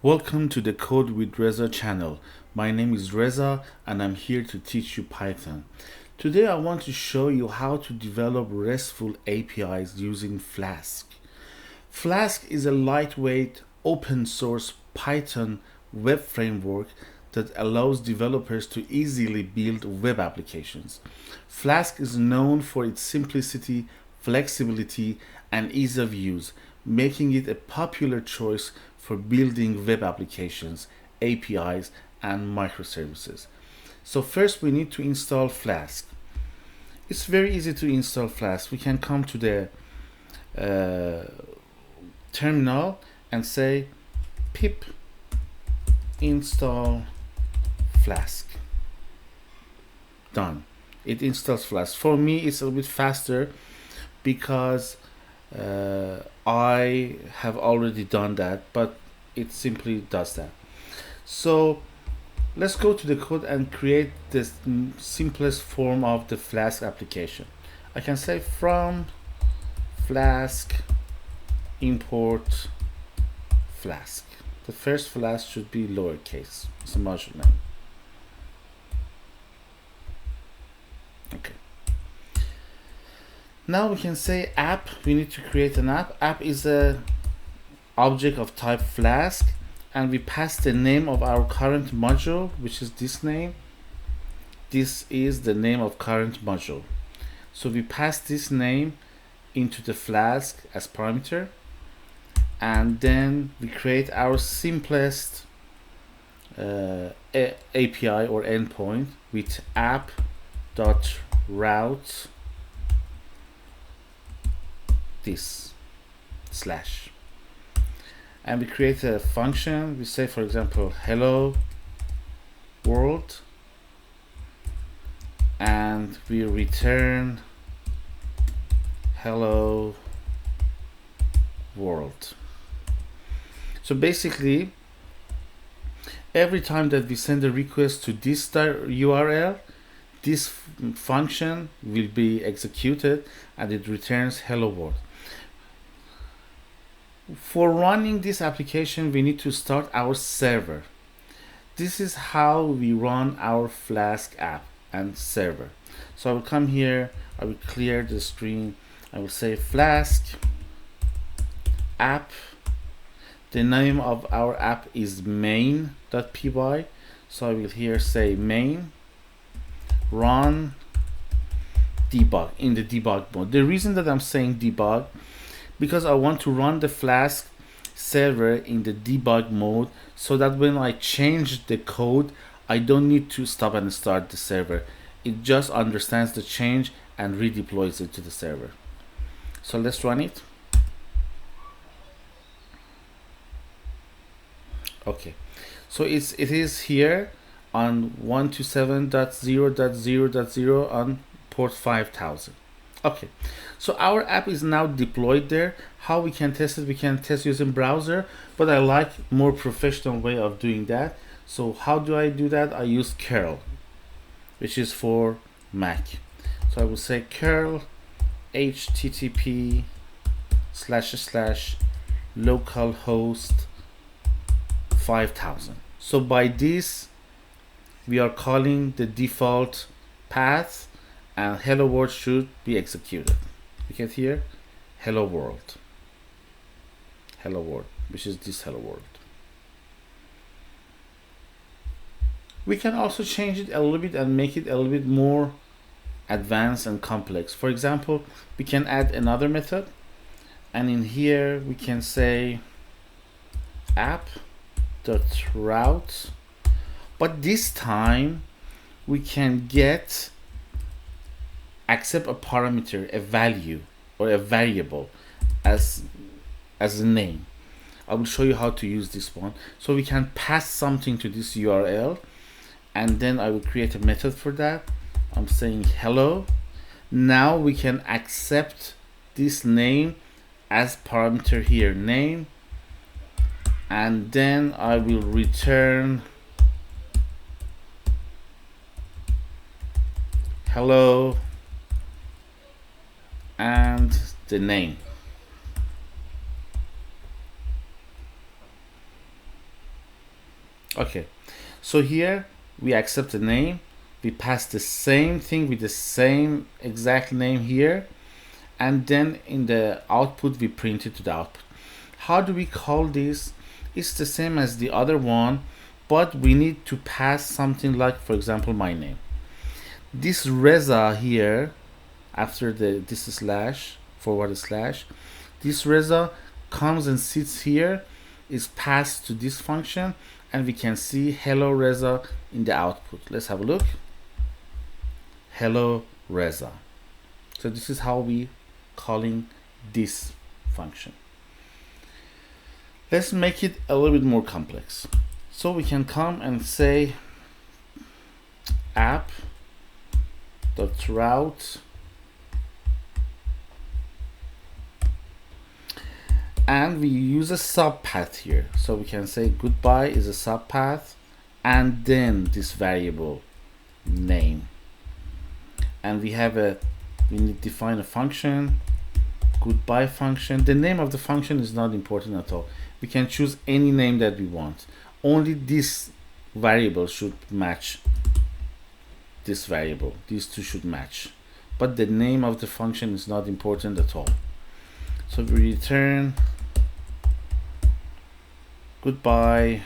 Welcome to the Code with Reza channel. My name is Reza and I'm here to teach you Python. Today I want to show you how to develop RESTful APIs using Flask. Flask is a lightweight, open source Python web framework that allows developers to easily build web applications. Flask is known for its simplicity, flexibility, and ease of use, making it a popular choice for building web applications, APIs, and microservices. So first we need to install Flask. It's very easy to install Flask. We can come to the terminal and say pip install Flask. Done. It installs Flask. For me, it's a little bit faster because I have already done that, but it simply does that. So let's go to the code and create the simplest form of the Flask application. I can say from Flask import Flask. The first Flask should be lowercase. It's a module name. Okay. Now we can say app. We need to create an app. App is a object of type Flask, and we pass the name of our current module, which is this name. This is the name of current module. So we pass this name into the Flask as parameter, and then we create our simplest API or endpoint with app.route this slash, and we create a function. We say, for example, hello world, and we return hello world. So basically, every time that we send a request to this URL, this function will be executed and it returns hello world. For running this application, we need to start our server. This is how we run our Flask app and server. So I will come here, I will clear the screen, I will say Flask app. The name of our app is main.py. So I will here say main, run debug in the debug mode. The reason that I'm saying debug, because I want to run the Flask server in the debug mode, so that when I change the code, I don't need to stop and start the server. It just understands the change and redeploys it to the server. So let's run it. Okay, so it is here on 127.0.0.0 on port 5000. Okay, so our app is now deployed there. How we can test it? We can test using browser, but I like more professional way of doing that. So how do I do that? I use curl, which is for Mac. So I will say curl http / localhost 5000. So by this we are calling the default path, and hello world should be executed. You can hear hello world, which is this hello world. We can also change it a little bit and make it a little bit more advanced and complex. For example, we can add another method, and in here we can say app.route, but this time we can accept a parameter, a value, or a variable as a name. I will show you how to use this one. So we can pass something to this URL, and then I will create a method for that. I'm saying hello. Now we can accept this name as parameter here, name, and then I will return hello and the name. Okay, so here we accept the name, we pass the same thing with the same exact name here, and then in the output we print it to the output. How do we call this? It's the same as the other one, but we need to pass something like, for example, my name. This reza here, after this slash, forward slash, this reza comes and sits here, is passed to this function, and we can see hello reza in the output. Let's have a look. Hello reza. So this is how we calling this function. Let's make it a little bit more complex. So we can come and say app.route, and we use a subpath here. So we can say goodbye is a subpath, and then this variable name. And we need to define a function, goodbye function. The name of the function is not important at all. We can choose any name that we want. Only this variable should match this variable. These two should match. But the name of the function is not important at all. So we return goodbye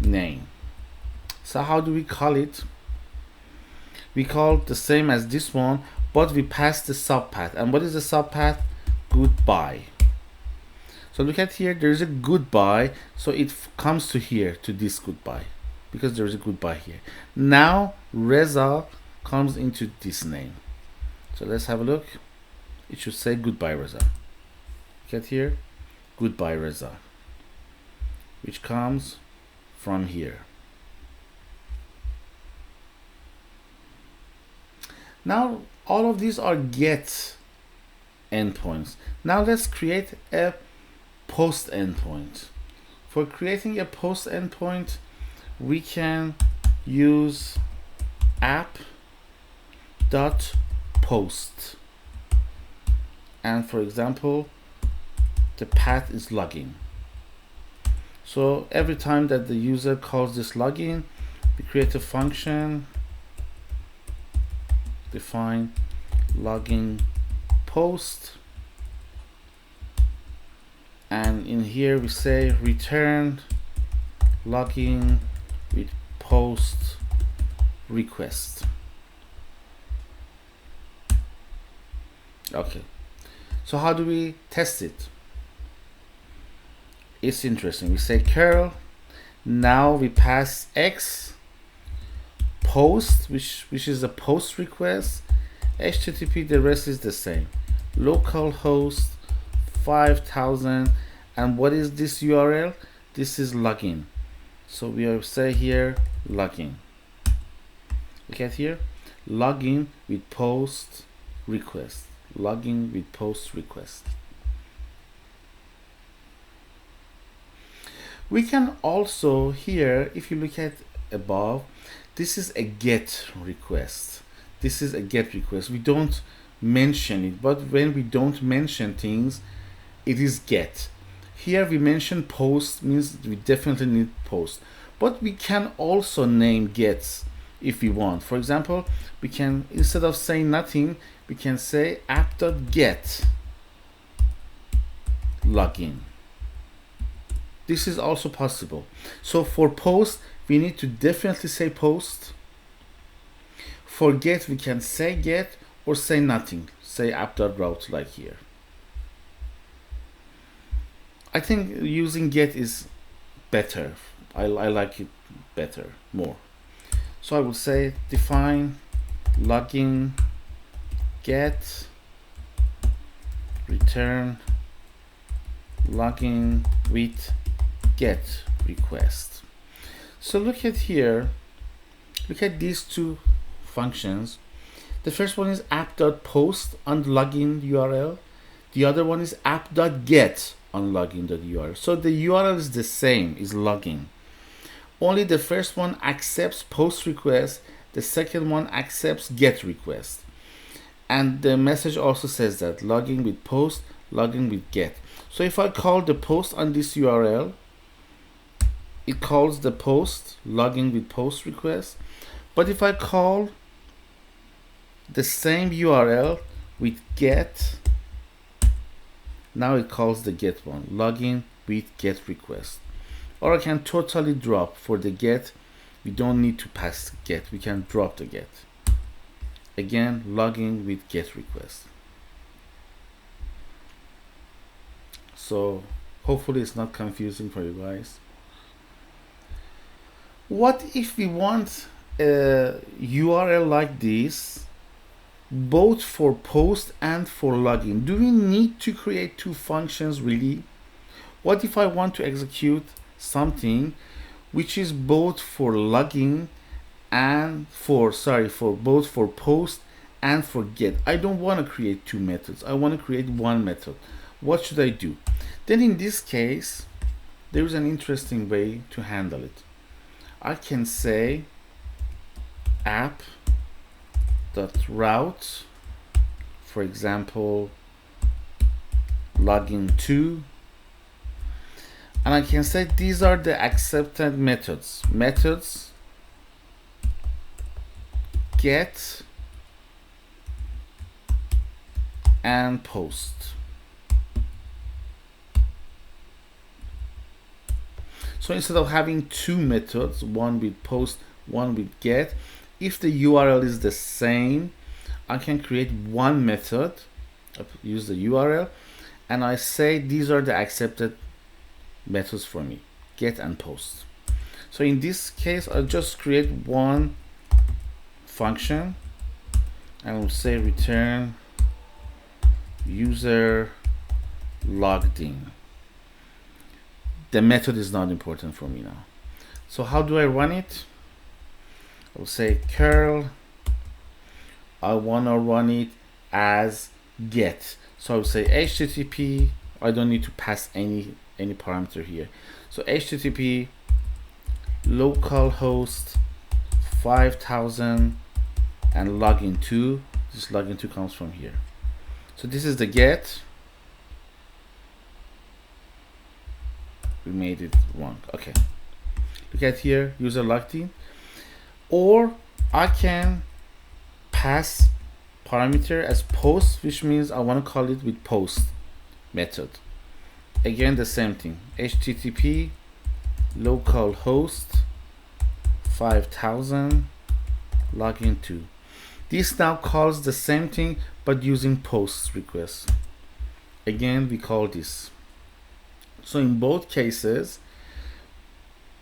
name. So how do we call it? We call it the same as this one, but we pass the subpath. And what is the subpath? Goodbye. So look at here, there is a goodbye, so it comes to here, to this goodbye, because there is a goodbye here. Now Reza comes into this name. So let's have a look. It should say goodbye Reza. Look at here, goodbye Reza, which comes from here. Now all of these are get endpoints. Now let's create a post endpoint. For creating a post endpoint, we can use app.post, and for example the path is login. So every time that the user calls this login, we create a function, define login post, and in here we say return login with post request. Okay, so how do we test it? It's interesting. We say curl, now we pass x post, which is a post request, HTTP, the rest is the same, localhost 5000, and what is this URL? This is login. So we will say here login. Look at here, login with post request, login with post request. We can also here, if you look at above, this is a get request. This is a get request. We don't mention it, but when we don't mention things, it is get. Here we mention post, means we definitely need post, but we can also name gets if we want. For example, we can, instead of saying nothing, we can say app.get login. This is also possible. So for post, we need to definitely say post. For get, we can say get or say nothing, say app.route like here. I think using get is better. I like it better, more. So I would say define login get return login with get request. So look at here, look at these two functions. The first one is app.post on the login URL. The other one is app.get on login.url. So the URL is the same, is login. Only the first one accepts post request, the second one accepts get request. And the message also says that login with post, login with get. So if I call the post on this URL, it calls the post, login with post request. But if I call the same URL with get, now it calls the get one, login with get request. Or I can totally drop for the get. We don't need to pass get, we can drop the get. Again, login with get request. So hopefully it's not confusing for you guys. What if we want a URL like this both for post and for login? Do we need to create two functions really? What if I want to execute something which is both for login and for both for post and for get? I don't want to create two methods. I want to create one method. What should I do? Then in this case, there is an interesting way to handle it. I can say app.route, for example, login to, and I can say these are the accepted methods. Methods get and post. So instead of having two methods, one with post, one with get, if the URL is the same, I can create one method, use the URL, and I say these are the accepted methods for me, get and post. So in this case, I'll just create one function and I'll say return user logged in. The method is not important for me now. So how do I run it? I'll say curl, I want to run it as get. So I'll say HTTP, I don't need to pass any parameter here. So HTTP localhost 5000 and login to, this login to comes from here. So this is the get. We made it wrong. Okay. Look at here, user logged in. Or I can pass parameter as post, which means I want to call it with post method. Again, the same thing. HTTP localhost 5000 login to. This now calls the same thing but using post request. Again, we call this. So in both cases,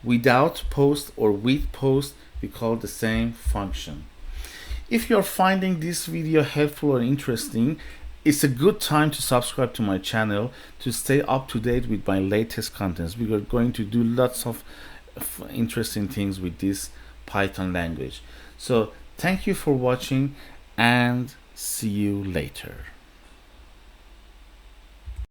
without post or with post, we call the same function. If you're finding this video helpful or interesting, it's a good time to subscribe to my channel to stay up to date with my latest contents. We are going to do lots of interesting things with this Python language. So thank you for watching and see you later.